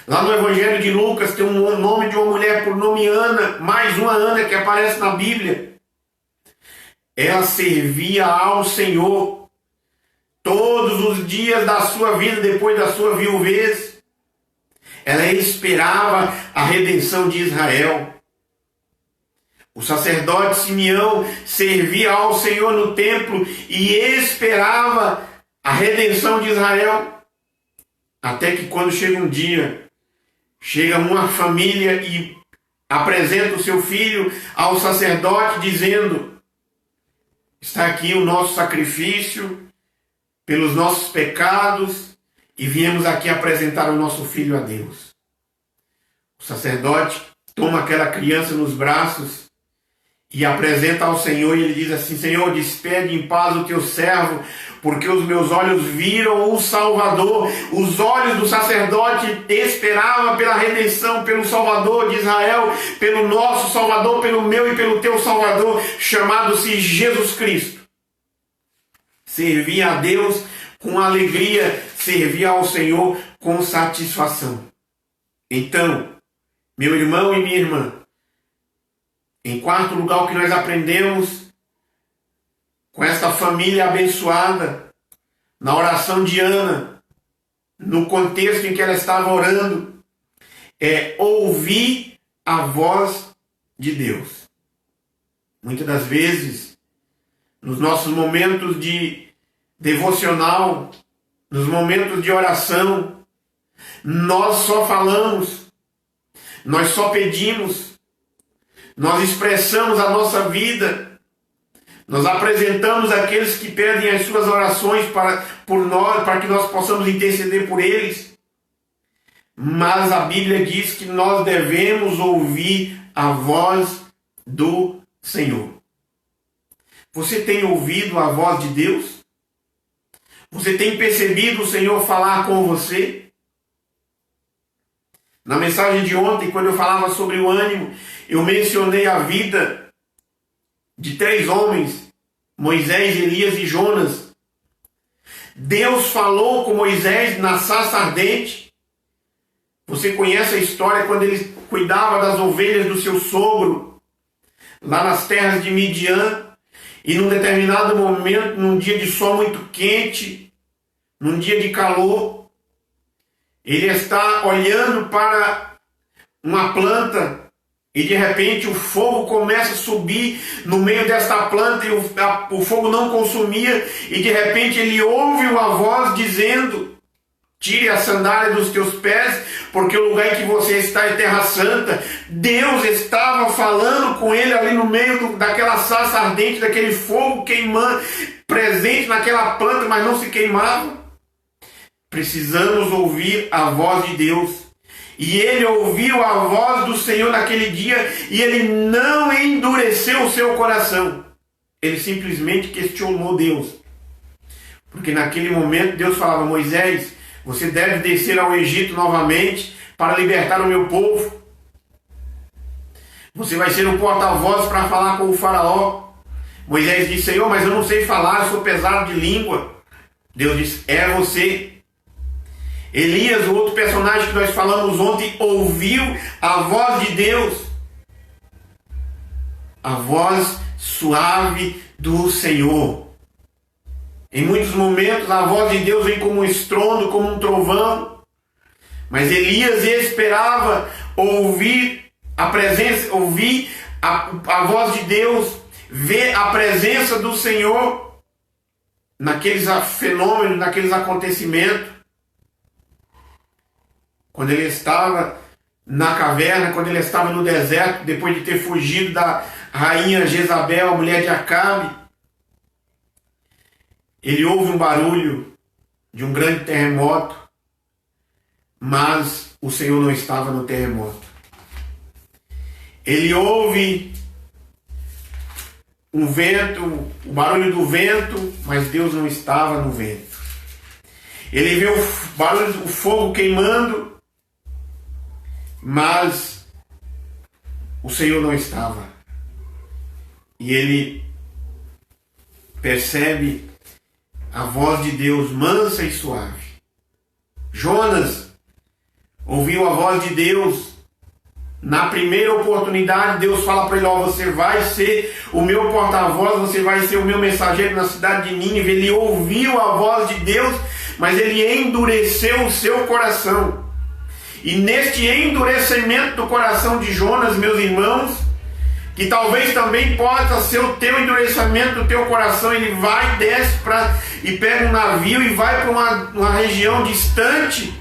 lá no Evangelho de Lucas tem um nome de uma mulher por nome Ana, mais uma Ana que aparece na Bíblia. Ela servia ao Senhor todos os dias da sua vida depois da sua viuvez. Ela esperava a redenção de Israel. O sacerdote Simeão servia ao Senhor no templo e esperava a redenção de Israel, até que quando chega um dia, chega uma família e apresenta o seu filho ao sacerdote dizendo: está aqui o nosso sacrifício pelos nossos pecados e viemos aqui apresentar o nosso filho a Deus. O sacerdote toma aquela criança nos braços e apresenta ao Senhor, e ele diz assim: Senhor, despede em paz o teu servo, porque os meus olhos viram o Salvador. Os olhos do sacerdote esperavam pela redenção, pelo Salvador de Israel, pelo nosso Salvador, pelo meu e pelo teu Salvador, chamado-se Jesus Cristo. Servia a Deus com alegria, servia ao Senhor com satisfação. Então, meu irmão e minha irmã, em quarto lugar, o que nós aprendemos com esta família abençoada, na oração de Ana, no contexto em que ela estava orando, é ouvir a voz de Deus. Muitas das vezes, nos nossos momentos de devocional, nos momentos de oração, nós só falamos, nós só pedimos, nós expressamos a nossa vida, nós apresentamos aqueles que pedem as suas orações por nós, para que nós possamos interceder por eles. Mas a Bíblia diz que nós devemos ouvir a voz do Senhor. Você tem ouvido a voz de Deus? Você tem percebido o Senhor falar com você? Na mensagem de ontem, quando eu falava sobre o ânimo, eu mencionei a vida de 3 homens, Moisés, Elias e Jonas. Deus falou com Moisés na sarça ardente. Você conhece a história quando ele cuidava das ovelhas do seu sogro, lá nas terras de Midian, e num determinado momento, num dia de sol muito quente, num dia de calor, ele está olhando para uma planta e de repente o fogo começa a subir no meio desta planta e o fogo não consumia, e de repente ele ouve uma voz dizendo: tire a sandália dos teus pés, porque o lugar em que você está é terra santa. Deus estava falando com ele ali no meio daquela sarça ardente, daquele fogo queimando, presente naquela planta, mas não se queimava. Precisamos ouvir a voz de Deus. E ele ouviu a voz do Senhor naquele dia e ele não endureceu o seu coração. Ele simplesmente questionou Deus. Porque naquele momento Deus falava: Moisés, você deve descer ao Egito novamente para libertar o meu povo. Você vai ser o porta-voz para falar com o faraó. Moisés disse: Senhor, mas eu não sei falar, eu sou pesado de língua. Deus disse: é você. Elias, o outro personagem que nós falamos ontem, ouviu a voz de Deus, a voz suave do Senhor. Em muitos momentos a voz de Deus vem como um estrondo, como um trovão, mas Elias esperava ouvir a presença, ouvir a voz de Deus, ver a presença do Senhor naqueles fenômenos, naqueles acontecimentos. Quando ele estava na caverna, quando ele estava no deserto, depois de ter fugido da rainha Jezabel, a mulher de Acabe, ele ouve um barulho de um grande terremoto, mas o Senhor não estava no terremoto. Ele ouve um vento, o barulho do vento, mas Deus não estava no vento. Ele vê o barulho do fogo queimando, mas o Senhor não estava. E ele percebe a voz de Deus mansa e suave. Jonas ouviu a voz de Deus. Na primeira oportunidade, Deus fala para ele: ó, você vai ser o meu porta-voz, você vai ser o meu mensageiro na cidade de Nínive. Ele ouviu a voz de Deus, mas ele endureceu o seu coração. E neste endurecimento do coração de Jonas, meus irmãos, que talvez também possa ser o teu endurecimento do teu coração, ele vai, desce e pega um navio e vai para uma região distante,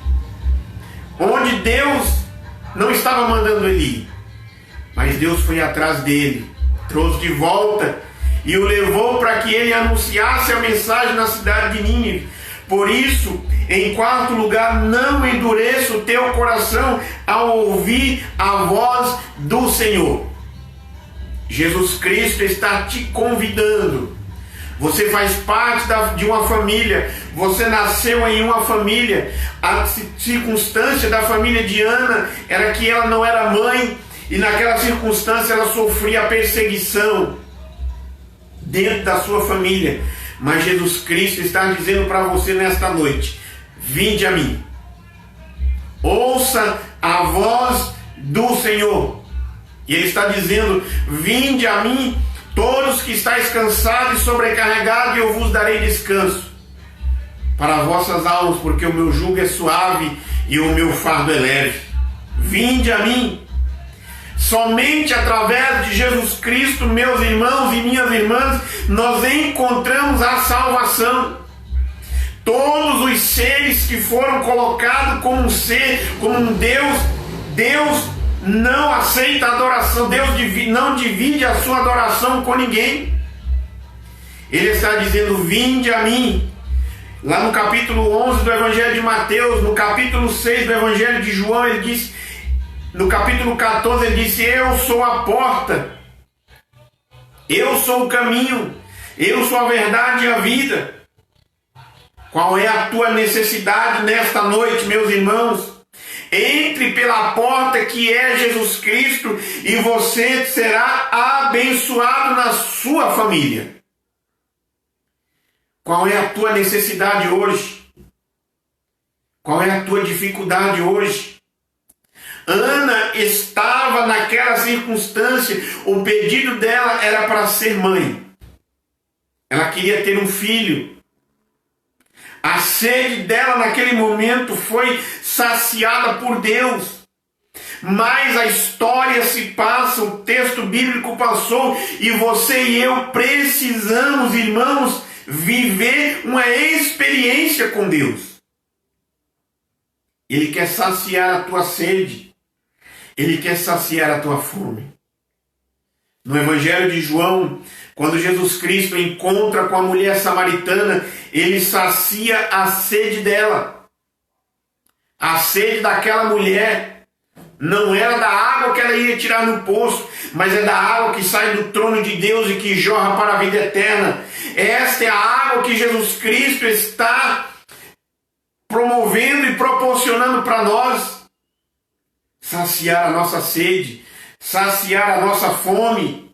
onde Deus não estava mandando ele ir, mas Deus foi atrás dele, trouxe de volta e o levou para que ele anunciasse a mensagem na cidade de Nínive. Por isso, em quarto lugar, não endureça o teu coração ao ouvir a voz do Senhor. Jesus Cristo está te convidando. Você faz parte de uma família, você nasceu em uma família. A circunstância da família de Ana era que ela não era mãe, e naquela circunstância ela sofria perseguição dentro da sua família. Mas Jesus Cristo está dizendo para você nesta noite: vinde a mim, ouça a voz do Senhor. E Ele está dizendo: vinde a mim, todos que estáis cansados e sobrecarregados, e eu vos darei descanso para vossas almas, porque o meu jugo é suave e o meu fardo é leve. Vinde a mim. Somente através de Jesus Cristo, meus irmãos e minhas irmãs, nós encontramos a salvação. Todos os seres que foram colocados como um ser, como um Deus, Deus não aceita adoração, Deus não divide a sua adoração com ninguém. Ele está dizendo: vinde a mim. Lá no capítulo 11 do Evangelho de Mateus, no capítulo 6 do Evangelho de João, ele diz, no capítulo 14, ele disse: eu sou a porta, eu sou o caminho, eu sou a verdade e a vida. Qual é a tua necessidade nesta noite, meus irmãos? Entre pela porta que é Jesus Cristo e você será abençoado na sua família. Qual é a tua necessidade hoje? Qual é a tua dificuldade hoje? Ana estava naquela circunstância, o pedido dela era para ser mãe. Ela queria ter um filho. A sede dela naquele momento foi saciada por Deus. Mas a história se passa, o texto bíblico passou, e você e eu precisamos, irmãos, viver uma experiência com Deus. Ele quer saciar a tua sede. Ele quer saciar a tua fome. No Evangelho de João, quando Jesus Cristo encontra com a mulher samaritana, ele sacia a sede dela. A sede daquela mulher não era da água que ela ia tirar no poço, mas é da água que sai do trono de Deus e que jorra para a vida eterna. Esta é a água que Jesus Cristo está promovendo e proporcionando para nós. Saciar a nossa sede, saciar a nossa fome.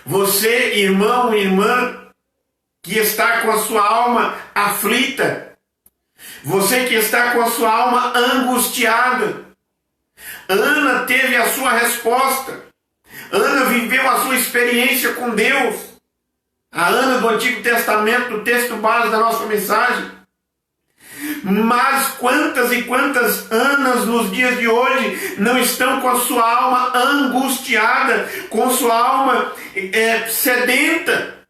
Você, irmão e irmã, que está com a sua alma aflita, você que está com a sua alma angustiada, Ana teve a sua resposta. Ana viveu a sua experiência com Deus. A Ana do Antigo Testamento, do texto base da nossa mensagem. Mas quantas e quantas Anas nos dias de hoje não estão com a sua alma angustiada, com sua alma sedenta?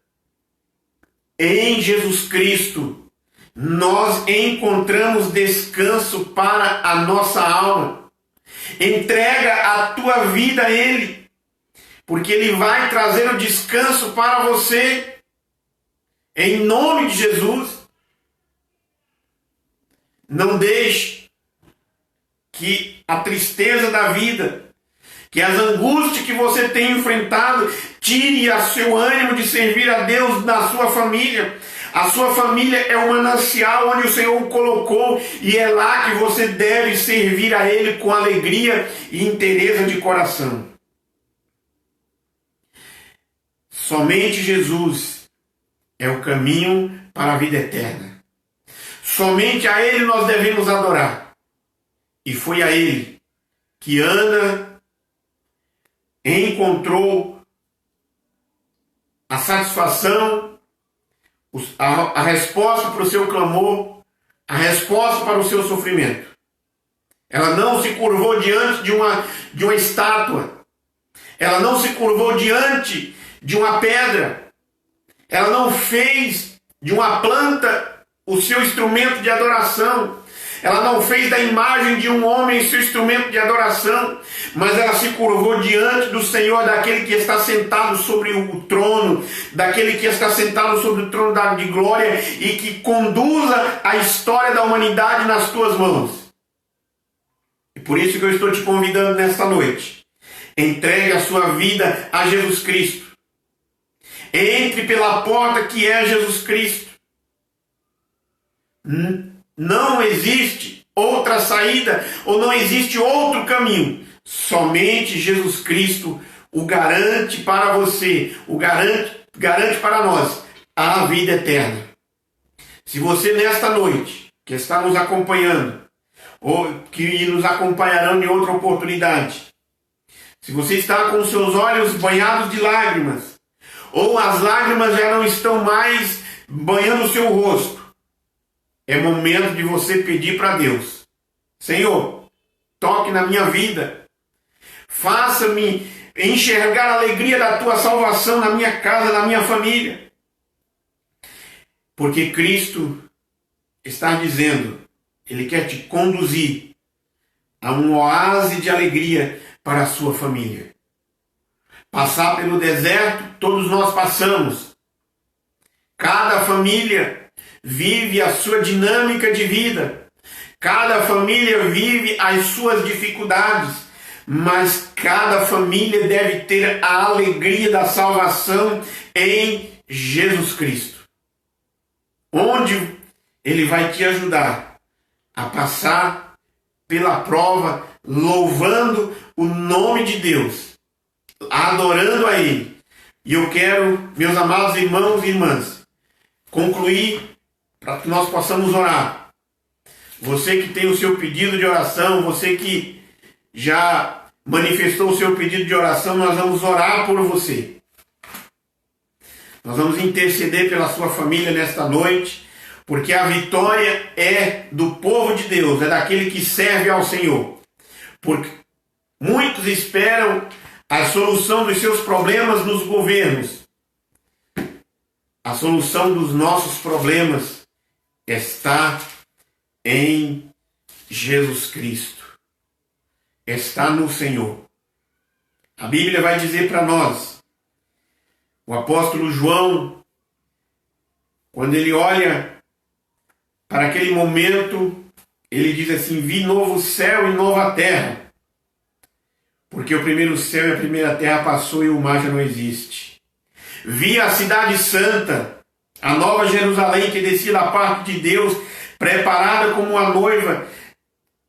Em Jesus Cristo, nós encontramos descanso para a nossa alma. Entrega a tua vida a Ele, porque Ele vai trazer o descanso para você, em nome de Jesus. Não deixe que a tristeza da vida, que as angústias que você tem enfrentado, tire o seu ânimo de servir a Deus na sua família. A sua família é um manancial onde o Senhor o colocou, e é lá que você deve servir a Ele com alegria e inteireza de coração. Somente Jesus é o caminho para a vida eterna. Somente a Ele nós devemos adorar. E foi a Ele que Ana encontrou a satisfação, a resposta para o seu clamor, a resposta para o seu sofrimento. Ela não se curvou diante de uma estátua. Ela não se curvou diante de uma pedra. Ela não fez de uma planta o seu instrumento de adoração. Ela não fez da imagem de um homem seu instrumento de adoração, mas ela se curvou diante do Senhor, daquele que está sentado sobre o trono, daquele que está sentado sobre o trono de glória e que conduza a história da humanidade nas tuas mãos. E por isso que eu estou te convidando nesta noite. Entregue a sua vida a Jesus Cristo. Entre pela porta que é Jesus Cristo. Não existe outra saída, ou não existe outro caminho. Somente Jesus Cristo o garante para você, garante para nós a vida eterna. Se você nesta noite, que está nos acompanhando, ou que nos acompanharão em outra oportunidade, se você está com seus olhos banhados de lágrimas, ou as lágrimas já não estão mais banhando o seu rosto, é momento de você pedir para Deus: Senhor, toque na minha vida, faça-me enxergar a alegria da tua salvação na minha casa, na minha família. Porque Cristo está dizendo, Ele quer te conduzir a um oásis de alegria para a sua família. Passar pelo deserto, todos nós passamos. Cada família vive a sua dinâmica de vida. Cada família vive as suas dificuldades. Mas cada família deve ter a alegria da salvação em Jesus Cristo. Onde Ele vai te ajudar a passar pela prova, louvando o nome de Deus, adorando a Ele. E eu quero, meus amados irmãos e irmãs, concluir para que nós possamos orar. Você que tem o seu pedido de oração, você que já manifestou o seu pedido de oração, nós vamos orar por você. Nós vamos interceder pela sua família nesta noite, porque a vitória é do povo de Deus, é daquele que serve ao Senhor. Porque muitos esperam a solução dos seus problemas nos governos. A solução dos nossos problemas está em Jesus Cristo. Está no Senhor. A Bíblia vai dizer para nós, o apóstolo João, quando ele olha para aquele momento, ele diz assim: vi novo céu e nova terra, porque o primeiro céu e a primeira terra passou e o mar já não existe. Vi a cidade santa, a nova Jerusalém, que descia da parte de Deus, preparada como uma noiva,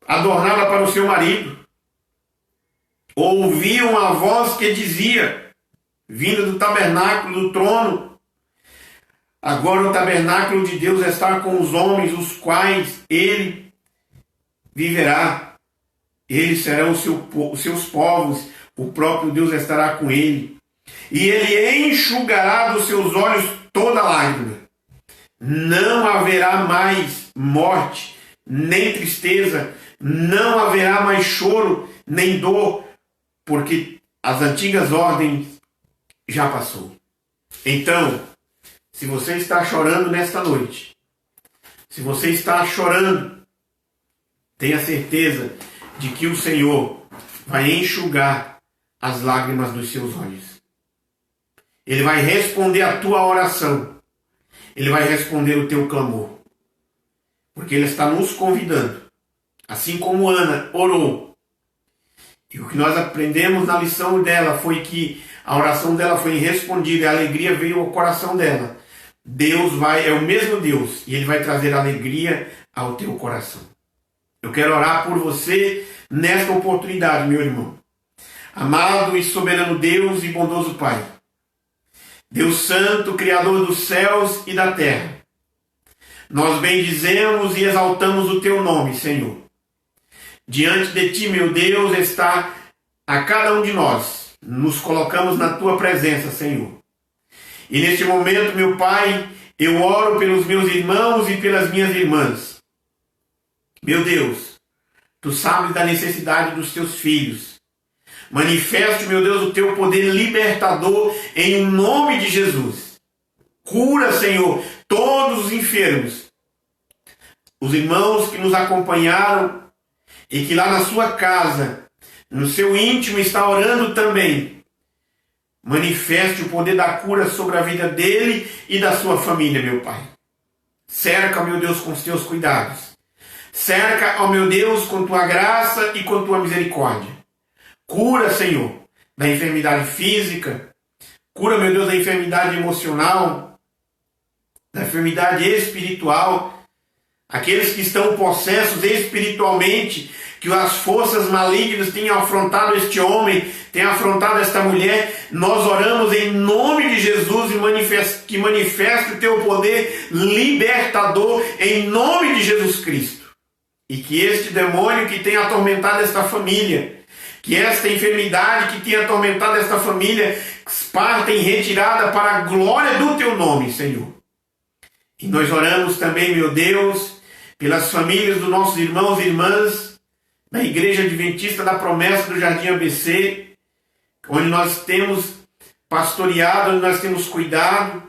adornada para o seu marido. Ouvi uma voz que dizia, vinda do tabernáculo, do trono: agora o tabernáculo de Deus está com os homens, os quais ele viverá. Eles serão os seus povos, o próprio Deus estará com ele. E ele enxugará dos seus olhos toda lágrima. Não haverá mais morte, nem tristeza, não haverá mais choro, nem dor, porque as antigas ordens já passou. Então, se você está chorando nesta noite, se você está chorando, tenha certeza de que o Senhor vai enxugar as lágrimas dos seus olhos. Ele vai responder a tua oração. Ele vai responder o teu clamor. Porque Ele está nos convidando. Assim como Ana orou. E o que nós aprendemos na lição dela foi que a oração dela foi respondida e a alegria veio ao coração dela. Deus é o mesmo Deus, e Ele vai trazer alegria ao teu coração. Eu quero orar por você nesta oportunidade, meu irmão. Amado e soberano Deus e bondoso Pai, Deus Santo, Criador dos céus e da terra, nós bendizemos e exaltamos o teu nome, Senhor. Diante de ti, meu Deus, está a cada um de nós. Nos colocamos na tua presença, Senhor. E neste momento, meu Pai, eu oro pelos meus irmãos e pelas minhas irmãs. Meu Deus, tu sabes da necessidade dos teus filhos. Manifeste, meu Deus, o teu poder libertador em nome de Jesus. Cura, Senhor, todos os enfermos. Os irmãos que nos acompanharam e que lá na sua casa, no seu íntimo, está orando também. Manifeste o poder da cura sobre a vida dele e da sua família, meu Pai. Cerca, meu Deus, com os teus cuidados. Cerca, ó meu Deus, com tua graça e com tua misericórdia. Cura, Senhor, da enfermidade física. Cura, meu Deus, da enfermidade emocional, da enfermidade espiritual. Aqueles que estão possessos espiritualmente, que as forças malignas tenham afrontado este homem, tenham afrontado esta mulher, nós oramos em nome de Jesus e que manifeste o teu poder libertador em nome de Jesus Cristo. E que este demônio que tem atormentado esta família, que esta enfermidade que tem atormentado esta família, parta em retirada para a glória do teu nome, Senhor. E nós oramos também, meu Deus, pelas famílias dos nossos irmãos e irmãs da Igreja Adventista da Promessa do Jardim ABC, onde nós temos pastoreado, onde nós temos cuidado.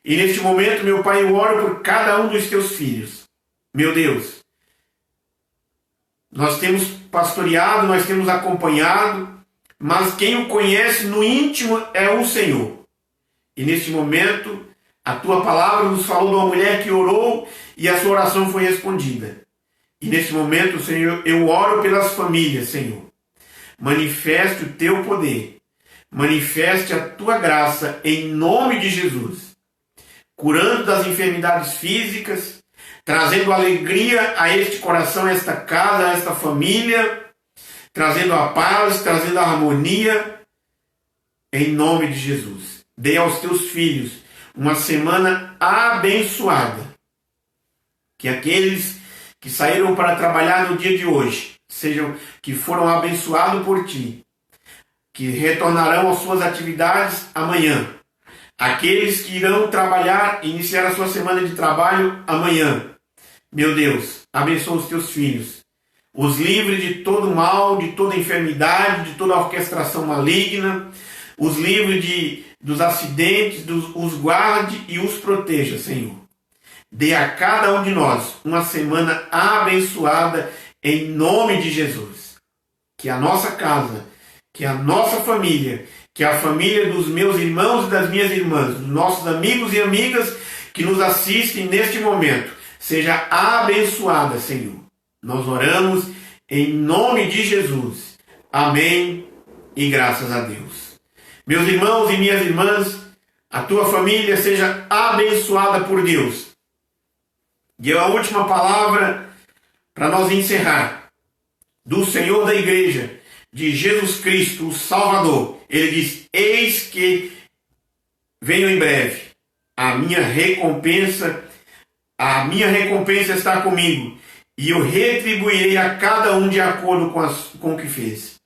E neste momento, meu Pai, eu oro por cada um dos teus filhos. Meu Deus, nós temos pastoreado, nós temos acompanhado, mas quem o conhece no íntimo é o Senhor. E neste momento, a tua palavra nos falou de uma mulher que orou e a sua oração foi respondida. E neste momento, Senhor, eu oro pelas famílias, Senhor. Manifeste o teu poder. Manifeste a tua graça em nome de Jesus. Curando das enfermidades físicas, trazendo alegria a este coração, a esta casa, a esta família, trazendo a paz, trazendo a harmonia, em nome de Jesus. Dê aos teus filhos uma semana abençoada. Que aqueles que saíram para trabalhar no dia de hoje, que foram abençoados por ti, que retornarão às suas atividades amanhã. Aqueles que irão trabalhar, iniciar a sua semana de trabalho amanhã. Meu Deus, abençoa os teus filhos. Os livre de todo mal, de toda enfermidade, de toda orquestração maligna. Os livre dos acidentes, os guarde e os proteja, Senhor. Dê a cada um de nós uma semana abençoada em nome de Jesus. Que a nossa casa, que a nossa família, que a família dos meus irmãos e das minhas irmãs, dos nossos amigos e amigas que nos assistem neste momento, seja abençoada, Senhor. Nós oramos em nome de Jesus. Amém e graças a Deus. Meus irmãos e minhas irmãs, a tua família seja abençoada por Deus. E a última palavra para nós encerrar, do Senhor da Igreja, de Jesus Cristo, o Salvador. Ele diz: eis que venho em breve, a minha recompensa está comigo, e eu retribuirei a cada um de acordo com o que fez.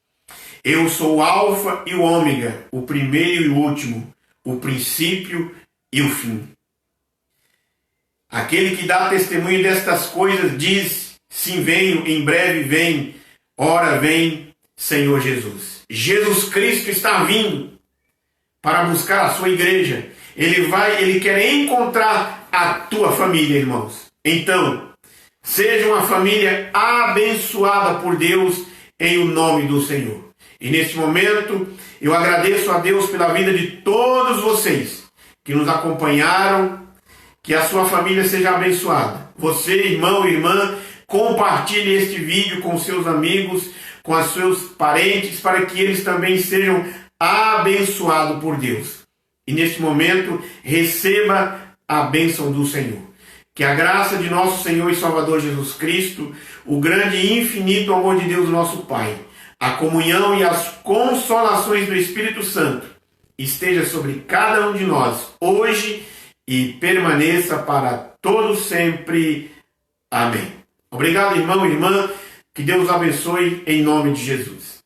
Eu sou o Alfa e o Ômega, o primeiro e o último, o princípio e o fim. Aquele que dá testemunho destas coisas diz: sim, venho, em breve vem, ora vem, Senhor Jesus. Jesus Cristo está vindo para buscar a sua igreja. Ele quer encontrar a tua família, irmãos. Então, seja uma família abençoada por Deus em o nome do Senhor. E neste momento, eu agradeço a Deus pela vida de todos vocês que nos acompanharam. Que a sua família seja abençoada. Você, irmão e irmã, compartilhe este vídeo com seus amigos, com os seus parentes, para que eles também sejam abençoados por Deus. E neste momento, receba a bênção do Senhor. Que a graça de nosso Senhor e Salvador Jesus Cristo, o grande e infinito amor de Deus, nosso Pai, a comunhão e as consolações do Espírito Santo esteja sobre cada um de nós, hoje e permaneça para todos sempre. Amém. Obrigado, irmão e irmã. Que Deus abençoe em nome de Jesus.